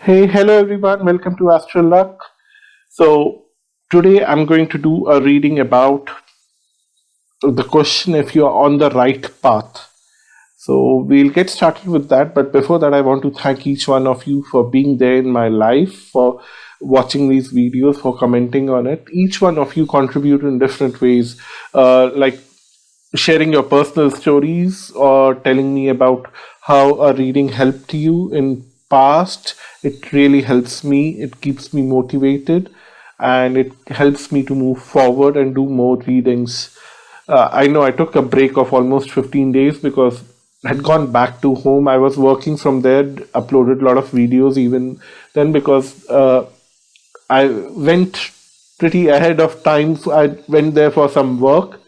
Hey, hello everyone. Welcome to Astroluck. So today I'm going to do a reading about the question if you are on the right path. So we'll get started with that. But before that, I want to thank each one of you for being there in my life, for watching these videos, for commenting on it. Each one of you contribute in different ways, like sharing your personal stories or telling me about how a reading helped you in past. It really helps me. It keeps me motivated and it helps me to move forward and do more readings. I know I took a break of almost 15 days because I had gone back to home. I was working from there, uploaded a lot of videos even then because I went pretty ahead of time. So I went there for some work,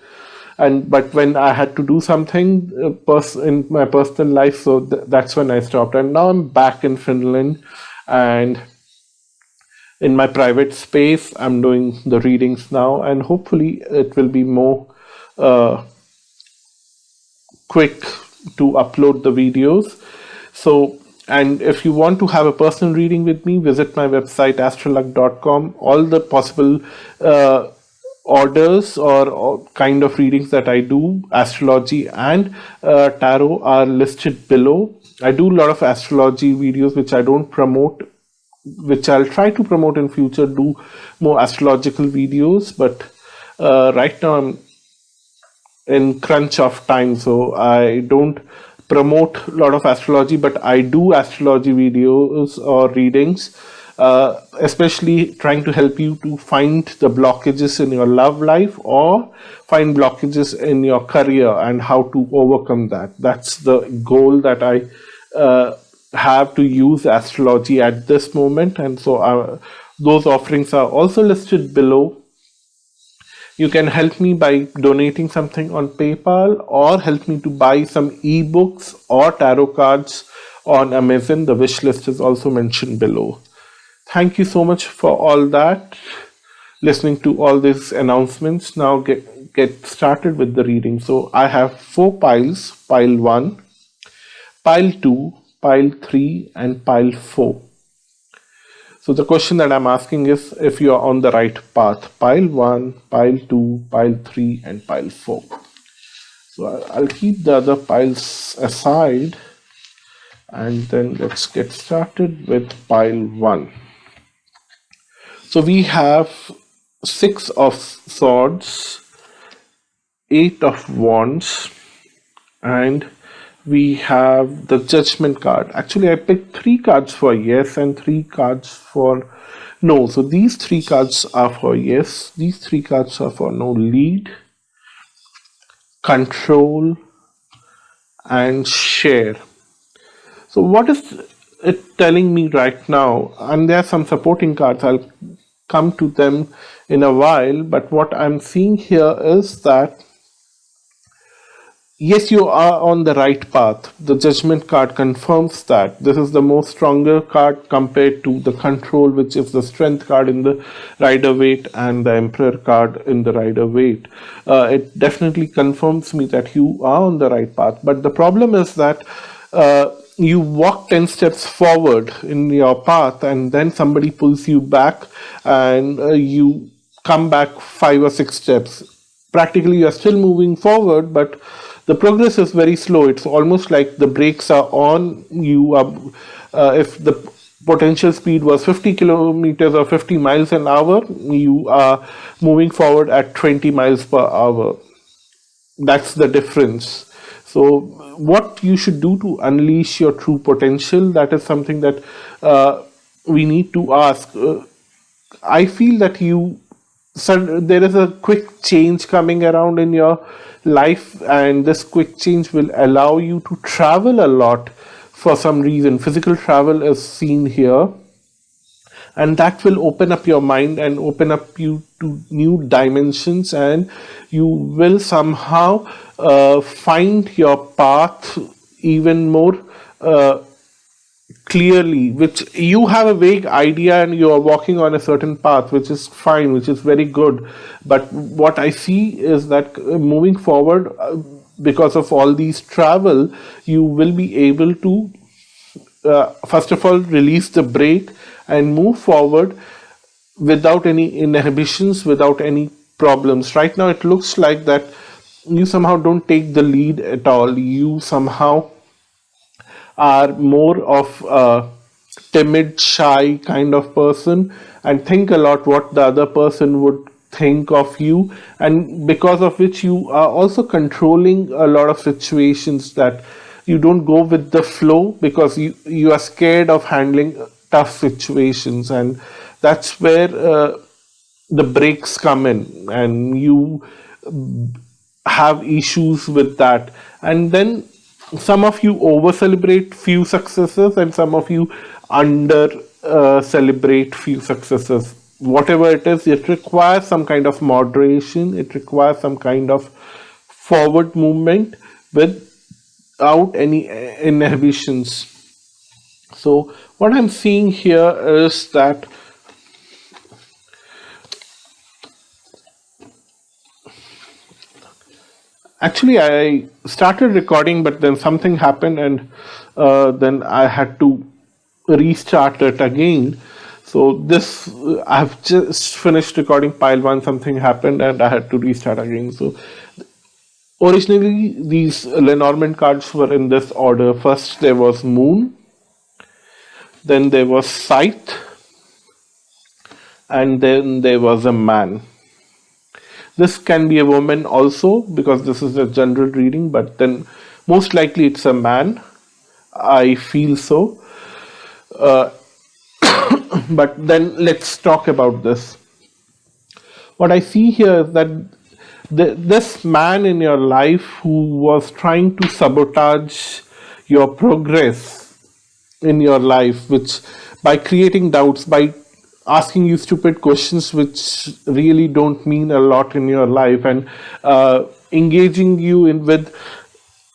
and but when I had to do something in my personal life, so that's when I stopped. And now I'm back in Finland, and in my private space, I'm doing the readings now, and hopefully it will be more uh, quick to upload the videos. So, and if you want to have a personal reading with me, visit my website astroluck.com. All the possible orders or kind of readings that I do, astrology and tarot, are listed below. I do a lot of astrology videos which I don't promote, which I'll try to promote in future, do more astrological videos, but right now I'm in crunch of time, so I don't promote a lot of astrology, but I do astrology videos or readings, especially trying to help you to find the blockages in your love life or find blockages in your career and how to overcome that. That's the goal that I have to use astrology at this moment, and so those offerings are also listed below. You can help me by donating something on PayPal or help me to buy some ebooks or tarot cards on Amazon. The wish list is also mentioned below. Thank you so much for all that, listening to all these announcements. Now get started with the reading. So I have 4 piles: pile 1, pile 2, pile 3, and pile 4. So the question that I'm asking is if you are on the right path: pile 1, pile 2, pile 3, and pile 4. So I'll keep the other piles aside and then let's get started with pile 1. So we have 6 of swords, 8 of wands, and we have the judgment card. Actually, I picked 3 cards for yes and 3 cards for no. So these 3 cards are for yes, these 3 cards are for no: lead, control, and share. So what is it telling me right now? And there are some supporting cards. I'll come to them in a while, but what I'm seeing here is that yes, you are on the right path. The judgment card confirms that. This is the most stronger card compared to the control, which is the strength card in the Rider Waite and the Emperor card in the Rider Waite. It definitely confirms me that you are on the right path. But the problem is that you walk 10 steps forward in your path and then somebody pulls you back and you come back 5 or 6 steps. Practically you are still moving forward, but the progress is very slow. It's almost like the brakes are on. You are, if the potential speed was 50 kilometers or 50 miles an hour, you are moving forward at 20 miles per hour. That's the difference. So what you should do to unleash your true potential, that is something that we need to ask. I feel that there is a quick change coming around in your life, and this quick change will allow you to travel a lot for some reason. Physical travel is seen here, and that will open up your mind and open up you to new dimensions, and you will somehow find your path even more clearly, which you have a vague idea and you are walking on a certain path, which is fine, which is very good. But what I see is that moving forward, because of all these travel, you will be able to first of all, release the brake and move forward without any inhibitions, without any problems. Right now, it looks like that you somehow don't take the lead at all. You somehow are more of a timid, shy kind of person and think a lot what the other person would think of you, and because of which you are also controlling a lot of situations, that you don't go with the flow because you are scared of handling tough situations, and that's where the breaks come in, and you have issues with that. And then some of you over celebrate few successes and some of you under celebrate few successes. Whatever it is, it requires some kind of moderation, it requires some kind of forward movement without any inhibitions. So what I'm seeing here is that actually, I started recording, but then something happened, and then I had to restart it again. So this, I've just finished recording pile one. Something happened, and I had to restart again. So originally, these Lenormand cards were in this order. First, there was Moon, then there was Scythe, and then there was a Man. This can be a woman also, because this is a general reading, but then most likely it's a man. I feel so. But then let's talk about this. What I see here is that this man in your life who was trying to sabotage your progress in your life, which by creating doubts, by asking you stupid questions which really don't mean a lot in your life, and engaging you in with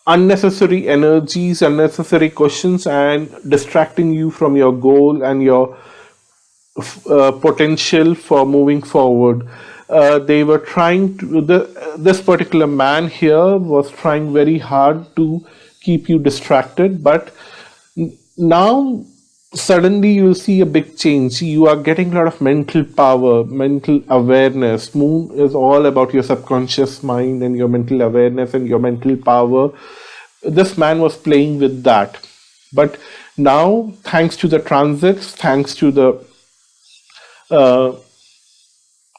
unnecessary energies, unnecessary questions, and distracting you from your goal and your potential for moving forward. They were trying to, this particular man here was trying very hard to keep you distracted, but now suddenly you'll see a big change. You are getting a lot of mental power, mental awareness. Moon is all about your subconscious mind and your mental awareness and your mental power. This man was playing with that, but now, thanks to the transits, thanks to the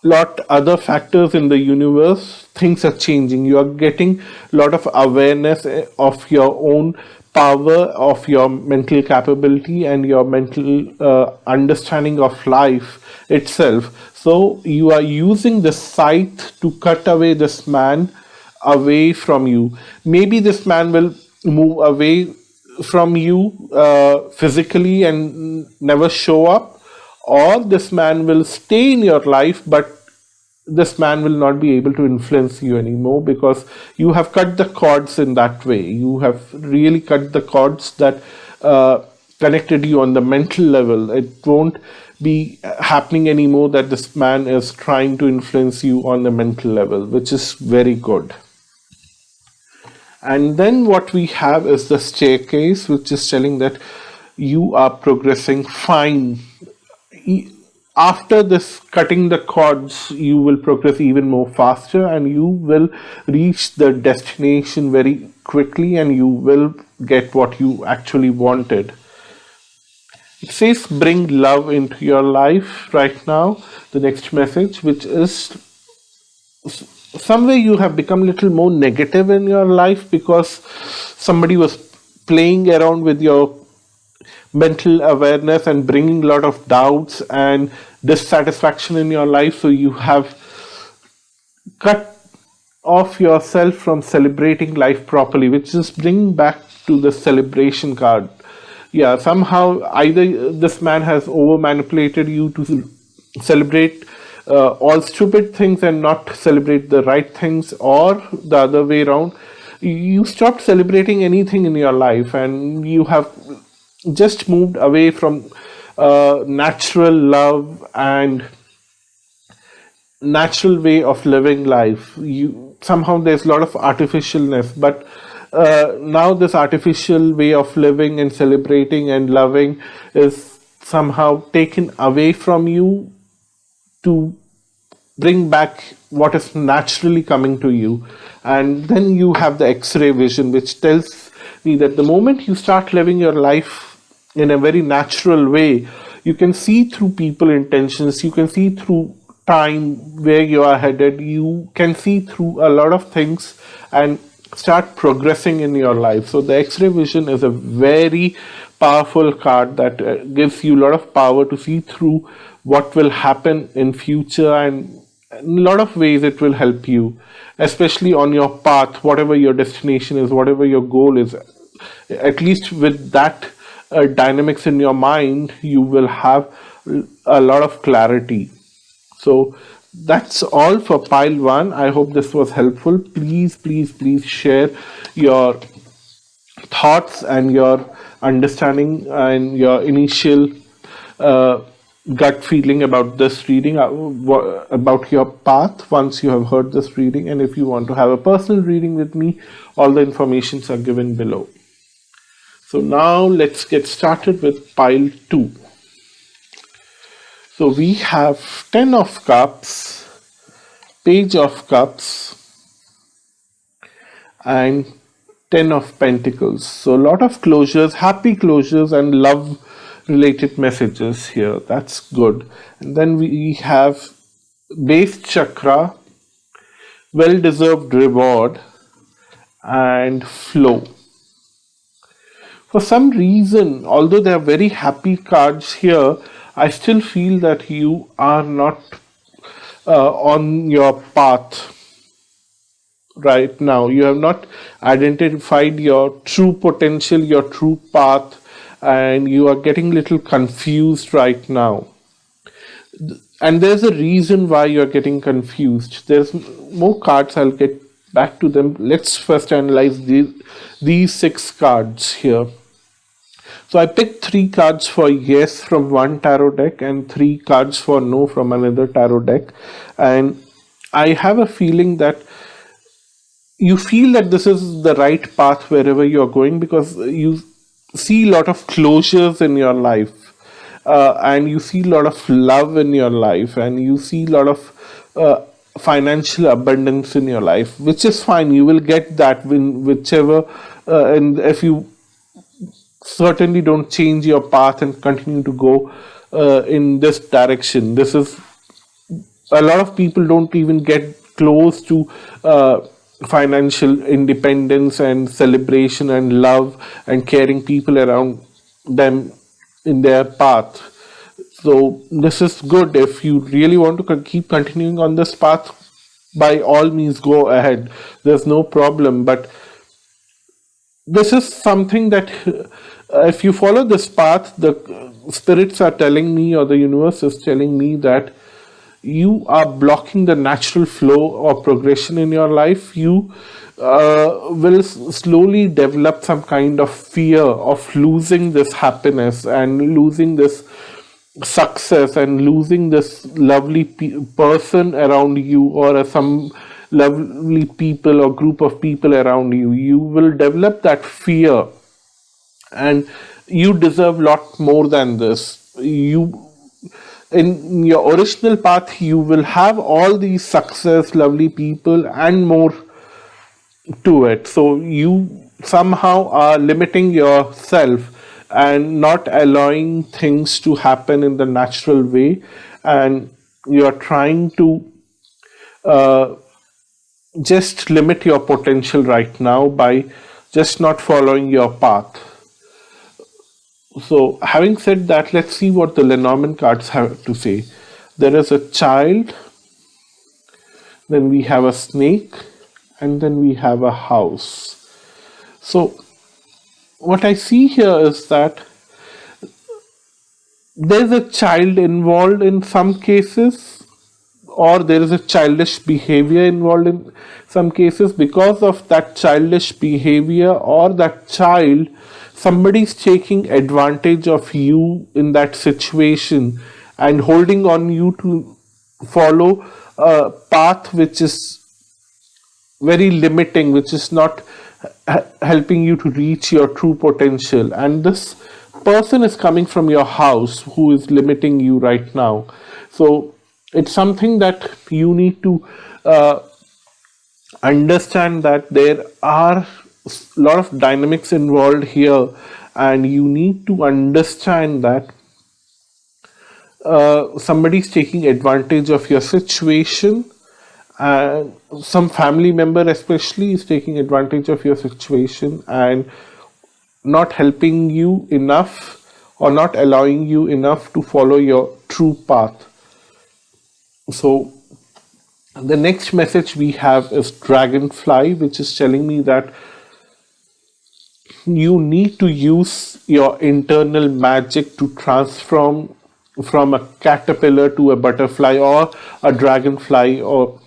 lot other factors in the universe, things are changing. You are getting a lot of awareness of your own power, of your mental capability, and your mental understanding of life itself. So you are using the scythe to cut away this man away from you. Maybe this man will move away from you physically and never show up, or this man will stay in your life, but this man will not be able to influence you anymore, because you have cut the cords in that way. You have really cut the cords that connected you on the mental level. It won't be happening anymore that this man is trying to influence you on the mental level, which is very good. And then what we have is the staircase, which is telling that you are progressing fine. After this cutting the cords, you will progress even more faster, and you will reach the destination very quickly, and you will get what you actually wanted. It says bring love into your life right now, the next message, which is somewhere you have become a little more negative in your life because somebody was playing around with your mental awareness and bringing a lot of doubts and dissatisfaction in your life. So you have cut off yourself from celebrating life properly, which is bringing back to the celebration card. Yeah, somehow either this man has over manipulated you to celebrate all stupid things and not celebrate the right things, or the other way around. You stopped celebrating anything in your life, and you have just moved away from natural love and natural way of living life. You somehow, there's a lot of artificialness, but now this artificial way of living and celebrating and loving is somehow taken away from you to bring back what is naturally coming to you. And then you have the X-ray vision, which tells me that the moment you start living your life in a very natural way, you can see through people intentions, you can see through time where you are headed, you can see through a lot of things and start progressing in your life. So the X-ray vision is a very powerful card that gives you a lot of power to see through what will happen in future, and in a lot of ways it will help you, especially on your path, whatever your destination is, whatever your goal is. At least with that dynamics in your mind, you will have a lot of clarity. So that's all for pile 1. I hope this was helpful. Please share your thoughts and your understanding and your initial gut feeling about this reading, about your path once you have heard this reading. And if you want to have a personal reading with me, all the informations are given below. So now let's get started with pile 2. So we have 10 of Cups, Page of Cups, and 10 of Pentacles. So a lot of closures, happy closures, and love related messages here. That's good. And then we have Base Chakra, Well Deserved Reward, and Flow. For some reason, although they are very happy cards here, I still feel that you are not on your path right now. You have not identified your true potential, your true path, and you are getting a little confused right now. And there's a reason why you're getting confused. There's more cards, I'll get back to them. Let's first analyze these 6 cards here. So I picked 3 cards for yes from one tarot deck and 3 cards for no from another tarot deck. And I have a feeling that you feel that this is the right path wherever you're going, because you see a lot of closures in your life. And you see a lot of love in your life, and you see a lot of financial abundance in your life, which is fine. You will get that whichever, and if you certainly don't change your path and continue to go in this direction. This is, a lot of people don't even get close to financial independence and celebration and love and caring people around them in their path. So this is good. If you really want to keep continuing on this path, by all means go ahead. There's no problem. But this is something that if you follow this path, the spirits are telling me, or the universe is telling me, that you are blocking the natural flow or progression in your life. You will slowly develop some kind of fear of losing this happiness and losing this success and losing this lovely person around you, or some lovely people or group of people around you. You will develop that fear, and you deserve a lot more than this. In your original path, you will have all these success, lovely people, and more to it. So you somehow are limiting yourself and not allowing things to happen in the natural way, and you are trying to just limit your potential right now by just not following your path. So having said that, let's see what the Lenormand cards have to say. There is a child, then we have a snake, and then we have a house. So what I see here is that there's a child involved in some cases, or there is a childish behavior involved in some cases. Because of that childish behavior or that child, somebody's taking advantage of you in that situation and holding on you to follow a path which is very limiting, which is not helping you to reach your true potential. And this person is coming from your house who is limiting you right now. So it's something that you need to understand, that there are a lot of dynamics involved here, and you need to understand that somebody's taking advantage of your situation, and some family member especially is taking advantage of your situation and not helping you enough, or not allowing you enough to follow your true path. So the next message we have is Dragonfly, which is telling me that you need to use your internal magic to transform from a caterpillar to a butterfly or a dragonfly, or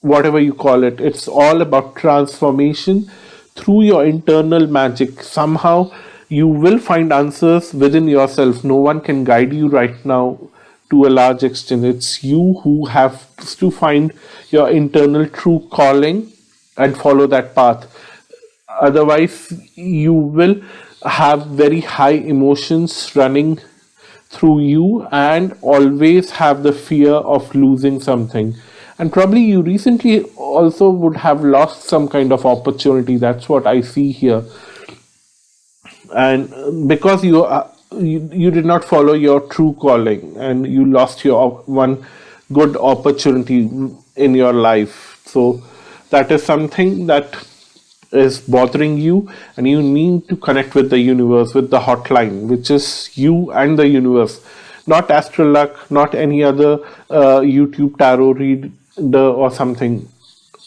whatever you call it. It's all about transformation through your internal magic. Somehow you will find answers within yourself. No one can guide you right now to a large extent. It's you who have to find your internal true calling and follow that path. Otherwise, you will have very high emotions running through you and always have the fear of losing something. And probably you recently also would have lost some kind of opportunity. That's what I see here. And because you did not follow your true calling, and you lost your one good opportunity in your life. So that is something that is bothering you, and you need to connect with the universe, with the hotline, which is you and the universe, not Astroluck, not any other YouTube tarot reader or something.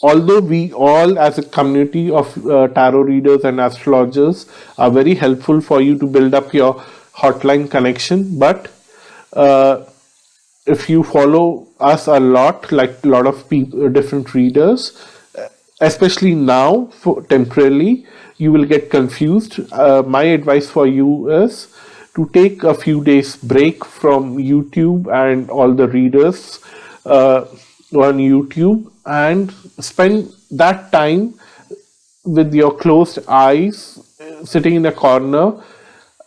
Although we all as a community of tarot readers and astrologers are very helpful for you to build up your hotline connection, but if you follow us a lot, like a lot of people, different readers, especially now, for temporarily, you will get confused. My advice for you is to take a few days break from YouTube and all the readers on YouTube, and spend that time with your closed eyes, sitting in a corner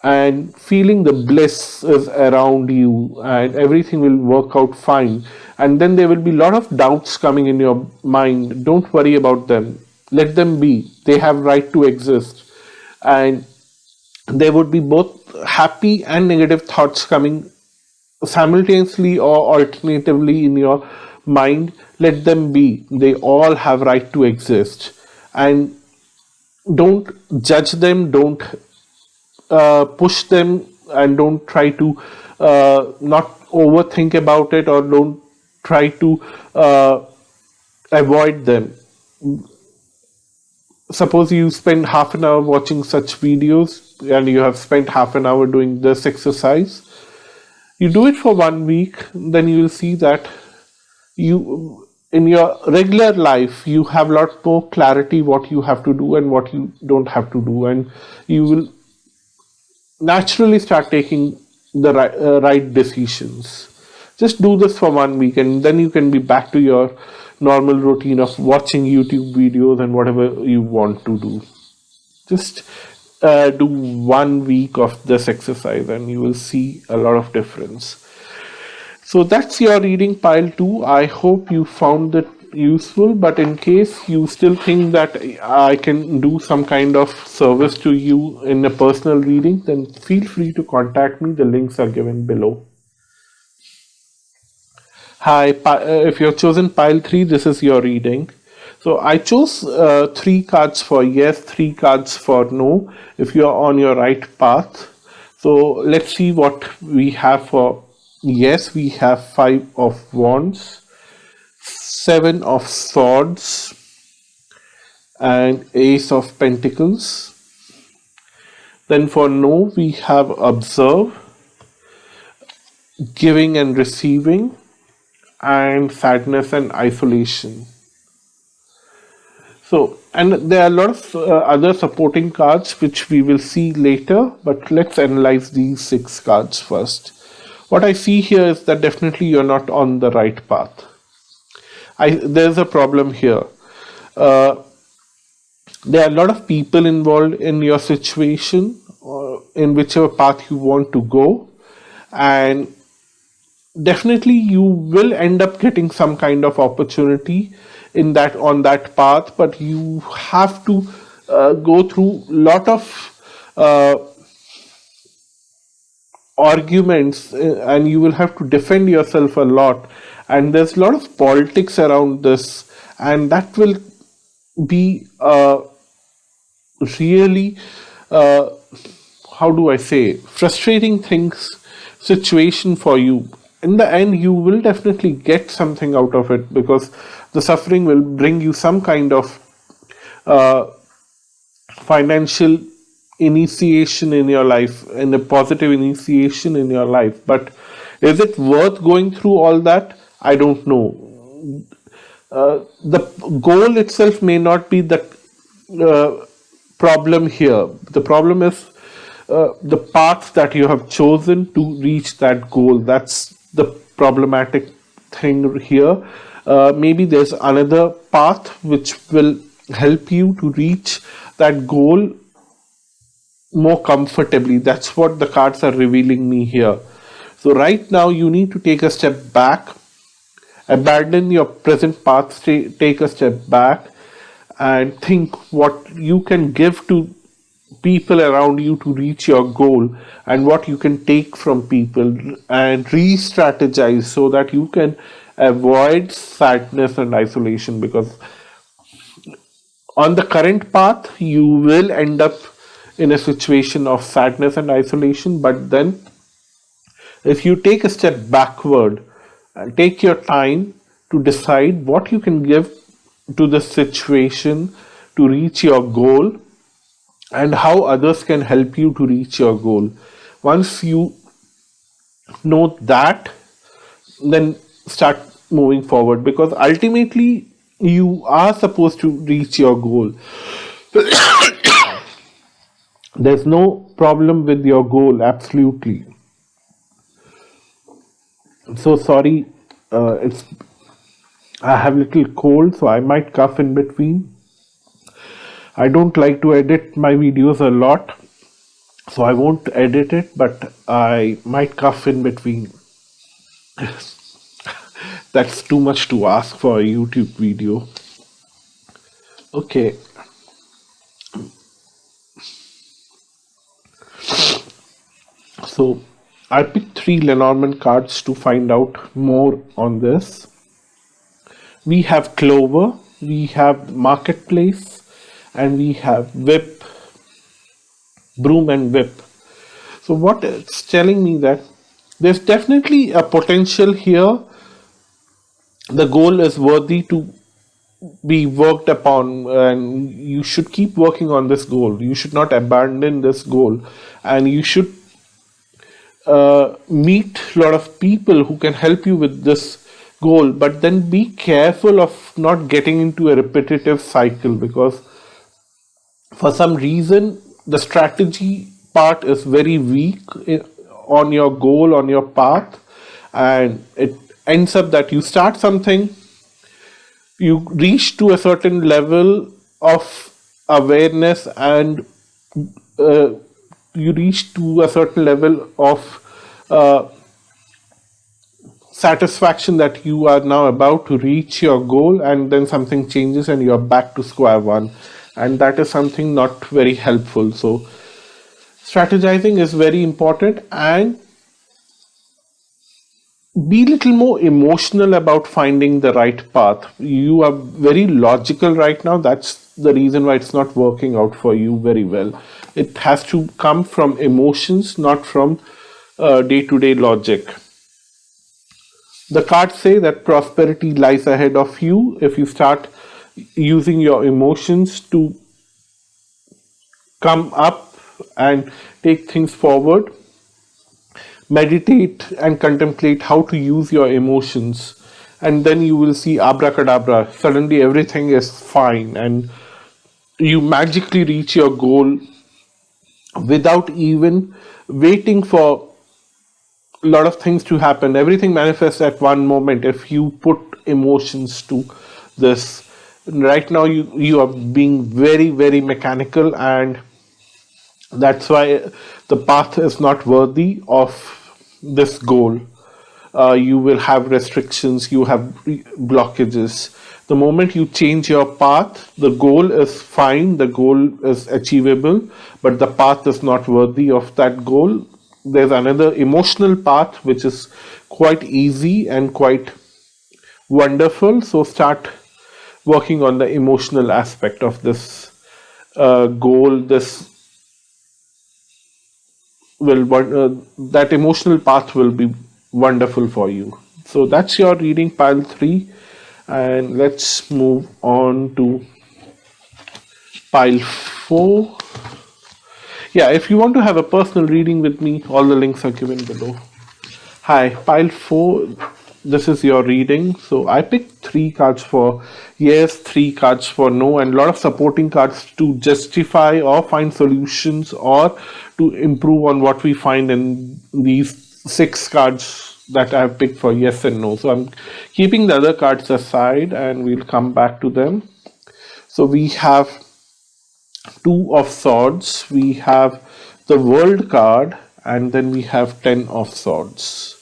and feeling the bliss is around you, and everything will work out fine. And then there will be a lot of doubts coming in your mind. Don't worry about them, let them be. They have right to exist. And there would be both happy and negative thoughts coming simultaneously or alternatively in your mind. Let them be. They all have right to exist. And don't judge them, don't push them, and don't try to not overthink about it, or don't try to avoid them. Suppose you spend half an hour watching such videos, and you have spent half an hour doing this exercise. You do it for 1 week, then you will see that you, in your regular life, you have a lot more clarity what you have to do and what you don't have to do, and you will naturally start taking the right decisions. Just do this for 1 week, and then you can be back to your normal routine of watching YouTube videos and whatever you want to do. Just do 1 week of this exercise, and you will see a lot of difference. So that's your reading pile 2. I hope you found it useful, but in case you still think that I can do some kind of service to you in a personal reading, then feel free to contact me. The links are given below. Hi, if you've chosen pile 3, this is your reading. So I chose 3 cards for yes, 3 cards for no, if you're on your right path. So let's see what we have for yes. We have 5 of Wands, 7 of Swords, and Ace of Pentacles. Then for no, we have Observe, Giving and Receiving, and Sadness and Isolation. So, and there are a lot of other supporting cards which we will see later, but let's analyze these 6 cards first. What I see here is that definitely you're not on the right path. There's a problem here. There are a lot of people involved in your situation, or in whichever path you want to go, and definitely you will end up getting some kind of opportunity in that, on that path, but you have to go through lot of uh, arguments, and you will have to defend yourself a lot, and there's a lot of politics around this, and that will be really uh, how do I say, frustrating things, situation for you. In the end, you will definitely get something out of it, because the suffering will bring you some kind of uh, financial initiation in your life, and a positive initiation in your life. But is it worth going through all that? I don't know. The goal itself may not be the problem here. The problem is the path that you have chosen to reach that goal. That's the problematic thing here. Maybe there's another path which will help you to reach that goal more comfortably. That's what the cards are revealing me here. So right now you need to take a step back, abandon your present path, take a step back, and think what you can give to people around you to reach your goal, and what you can take from people, and re-strategize so that you can avoid sadness and isolation. Because on the current path you will end up in a situation of sadness and isolation, but then if you take a step backward and take your time to decide what you can give to the situation to reach your goal, and how others can help you to reach your goal. Once you know that, then start moving forward, because ultimately you are supposed to reach your goal. There's no problem with your goal, absolutely. I'm so sorry, it's I have little cold, so I might cough in between. I don't like to edit my videos a lot, so I won't edit it, but I might cough in between. That's too much to ask for a YouTube video. Okay, so I picked 3 Lenormand cards to find out more on this. We have Clover, we have Marketplace, and we have Whip, Broom and Whip. So what it's telling me that there's definitely a potential here. The goal is worthy to be worked upon, and you should keep working on this goal. You should not abandon this goal, and you should meet a lot of people who can help you with this goal, but then be careful of not getting into a repetitive cycle, because for some reason the strategy part is very weak on your goal, on your path, and it ends up that you start something, you reach to a certain level of awareness, and uh, you reach to a certain level of uh, satisfaction that you are now about to reach your goal, and then something changes and you're back to square one, and that is something not very helpful. So strategizing is very important, and be little more emotional about finding the right path. You are very logical right now. That's the reason why it's not working out for you very well. It has to come from emotions, not from day-to-day logic. The cards say that prosperity lies ahead of you if you start using your emotions to come up and take things forward. Meditate and contemplate how to use your emotions, and then you will see abracadabra. Suddenly everything is fine, and you magically reach your goal without even waiting for a lot of things to happen. Everything manifests at one moment if you put emotions to this. Right now, you are being very, very mechanical, and that's why the path is not worthy of this goal. You will have restrictions, you have blockages. The moment you change your path, the goal is fine, the goal is achievable, but the path is not worthy of that goal. There's another emotional path which is quite easy and quite wonderful. So start working on the emotional aspect of this goal. This that emotional path will be wonderful for you. So that's your reading pile 3, and let's move on to pile 4. Yeah, if you want to have a personal reading with me, all the links are given below. Hi, pile 4. This is your reading. So I picked 3 cards for yes, 3 cards for no, and a lot of supporting cards to justify or find solutions or to improve on what we find in these 6 cards that I have picked for yes and no. So I'm keeping the other cards aside and we'll come back to them. So we have 2 of Swords, we have the World card, and then we have 10 of Swords.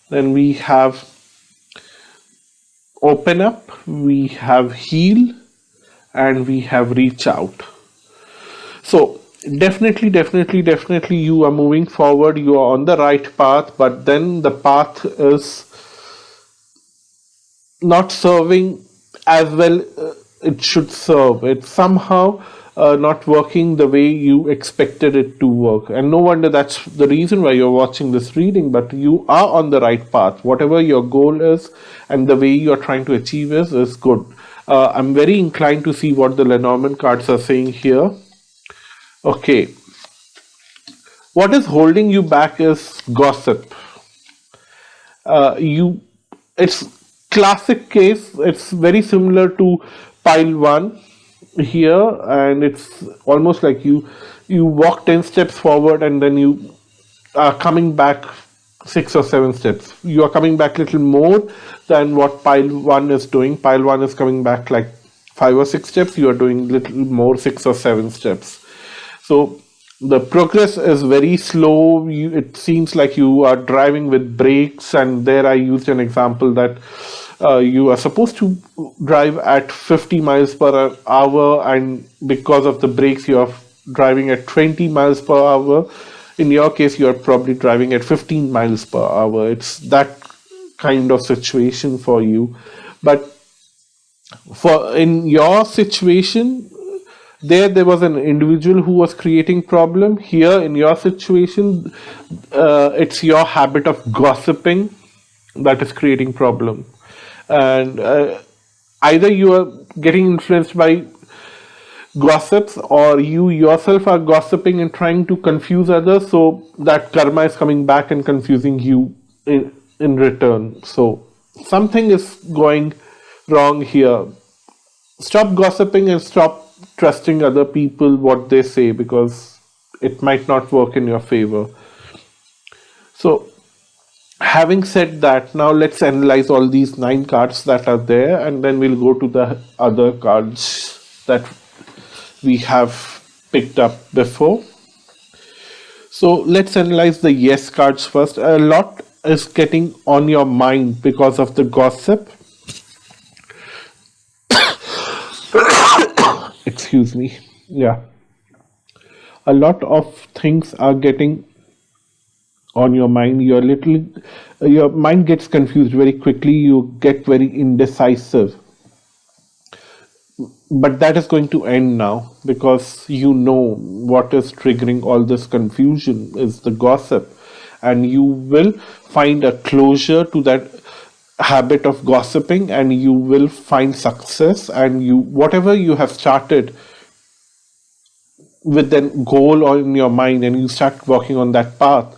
Then we have Open Up, we have Heal, and we have Reach Out. So definitely you are moving forward, you are on the right path, but then the path is not serving as well it should serve. It's somehow not working the way you expected it to work. And no wonder that's the reason why you're watching this reading, but you are on the right path. Whatever your goal is and the way you're trying to achieve is good. I'm very inclined to see what the Lenormand cards are saying here. Okay. What is holding you back is gossip. You It's classic case. It's very similar to pile 1 here, and it's almost like you walk 10 steps forward and then you are coming back 6 or 7 steps. You are coming back a little more than what pile 1 is doing. Pile 1 is coming back like 5 or 6 steps. You are doing little more, 6 or 7 steps. So the progress is very slow. It seems like you are driving with brakes, and there I used an example that you are supposed to drive at 50 miles per hour, and because of the brakes you are driving at 20 miles per hour. In your case, you are probably driving at 15 miles per hour. It's that kind of situation for you. But for in your situation, there was an individual who was creating problem. Here in your situation, it's your habit of gossiping that is creating problem. And either you are getting influenced by gossips, or you yourself are gossiping and trying to confuse others, so that karma is coming back and confusing you in return. So something is going wrong here. Stop gossiping and stop trusting other people what they say, because it might not work in your favor. So having said that, now let's analyze all these 9 cards that are there, and then we'll go to the other cards that we have picked up before. So let's analyze the yes cards first. A lot is getting on your mind because of the gossip. Excuse me. Yeah. A lot of things are getting on your mind. Your mind gets confused very quickly. You get very indecisive. But that is going to end now, because you know what is triggering all this confusion is the gossip, and you will find a closure to that habit of gossiping, and you will find success, and you whatever you have started with a goal on your mind and you start working on that path,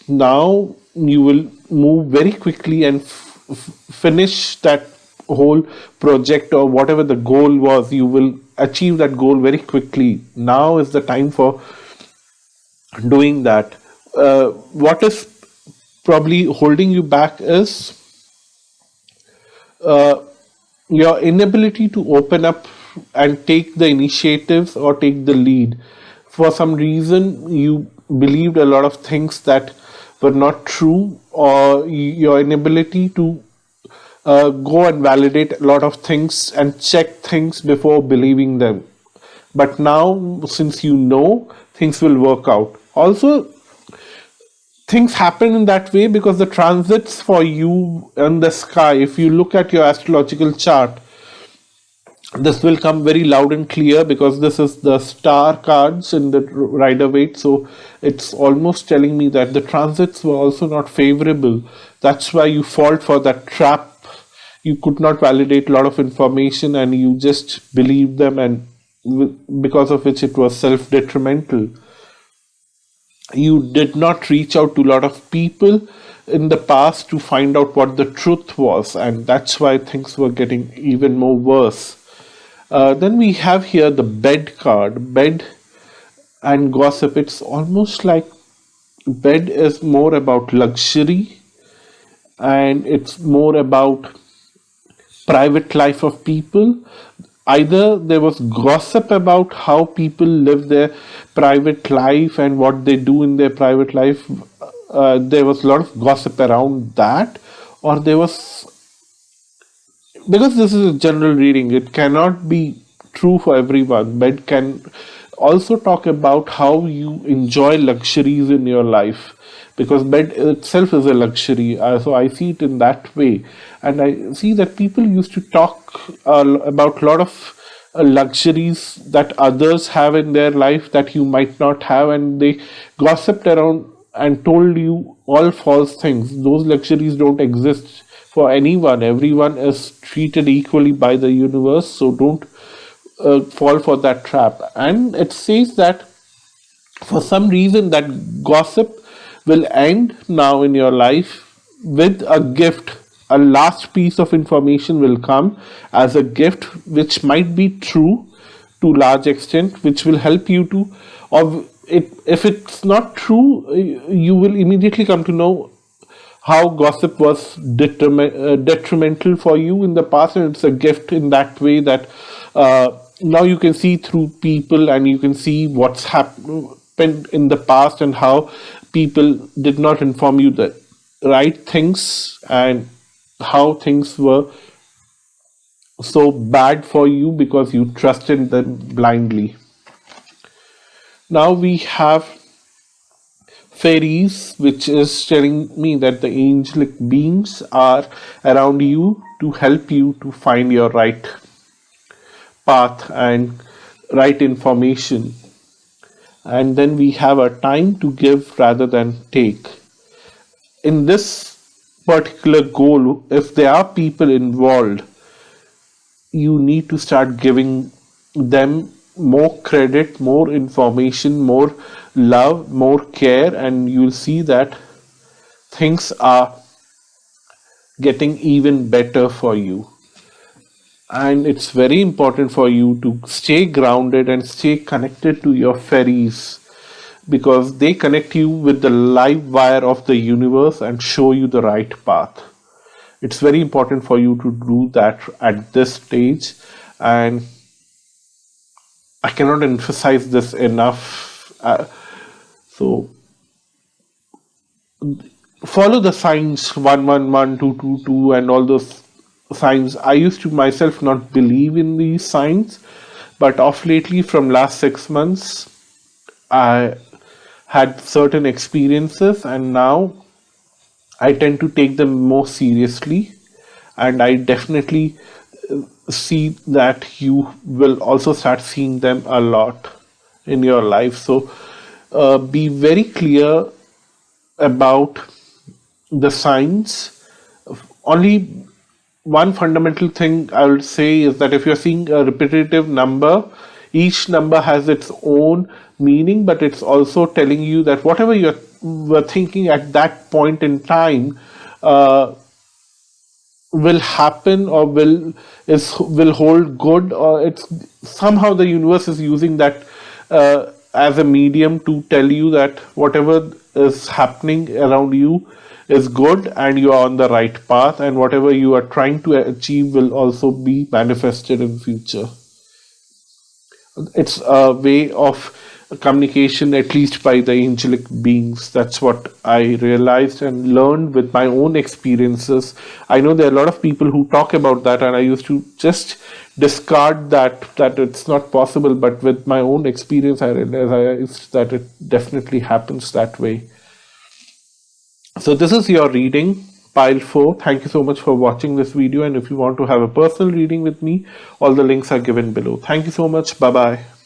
now you will move very quickly and finish that whole project, or whatever the goal was. You will achieve that goal very quickly. Now is the time for doing that. What is probably holding you back is your inability to open up and take the initiatives or take the lead. For some reason, you believed a lot of things that were not true, or your inability to go and validate a lot of things and check things before believing them. But now, since you know, things will work out. Also, things happen in that way because the transits for you in the sky, if you look at your astrological chart, this will come very loud and clear because this is the star cards in the Rider Waite. So it's almost telling me that the transits were also not favorable. That's why you fall for that trap. You could not validate a lot of information and you just believed them, and because of which it was self detrimental. You did not reach out to a lot of people in the past to find out what the truth was, and that's why things were getting even more worse. Then we have here the bed card. Bed and gossip. It's almost like bed is more about luxury and it's more about private life of people. Either there was gossip about how people live their private life and what they do in their private life. There was a lot of gossip around that, or there was, because this is a general reading, it cannot be true for everyone, but it can also talk about how you enjoy luxuries in your life, because bed itself is a luxury. So I see it in that way, and I see that people used to talk about a lot of luxuries that others have in their life that you might not have, and they gossiped around and told you all false things. Those luxuries don't exist for anyone. Everyone is treated equally by the universe, so don't fall for that trap. And it says that for some reason that gossip will end now in your life with a gift. A last piece of information will come as a gift, which might be true to large extent, which will help you to, or if it's not true, you will immediately come to know how gossip was detrimental for you in the past, and it's a gift in that way that now you can see through people and you can see what's happened in the past and how people did not inform you the right things and how things were so bad for you because you trusted them blindly. Now we have fairies, which is telling me that the angelic beings are around you to help you to find your right path and right information. And then we have a time to give rather than take. In this particular goal, if there are people involved, you need to start giving them more credit, more information, more love, more care, and you'll see that things are getting even better for you. And it's very important for you to stay grounded and stay connected to your fairies, because they connect you with the live wire of the universe and show you the right path. It's very important for you to do that at this stage, and I cannot emphasize this enough. So follow the signs 111, 222, and all those signs. I used to myself not believe in these signs, but of lately, from last 6 months, I had certain experiences, and now I tend to take them more seriously. And I definitely see that you will also start seeing them a lot in your life. So be very clear about the signs. Only one fundamental thing I will say is that if you're seeing a repetitive number, each number has its own meaning, but it's also telling you that whatever you were thinking at that point in time will happen, or will hold good, or it's somehow the universe is using that as a medium to tell you that whatever is happening around you is good, and you are on the right path, and whatever you are trying to achieve will also be manifested in future. It's a way of communication, at least by the angelic beings. That's what I realized and learned with my own experiences. I know there are a lot of people who talk about that, and I used to just discard that it's not possible. But with my own experience, I realized that it definitely happens that way. So this is your reading, pile 4. Thank you so much for watching this video, and if you want to have a personal reading with me, all the links are given below. Thank you so much. Bye bye.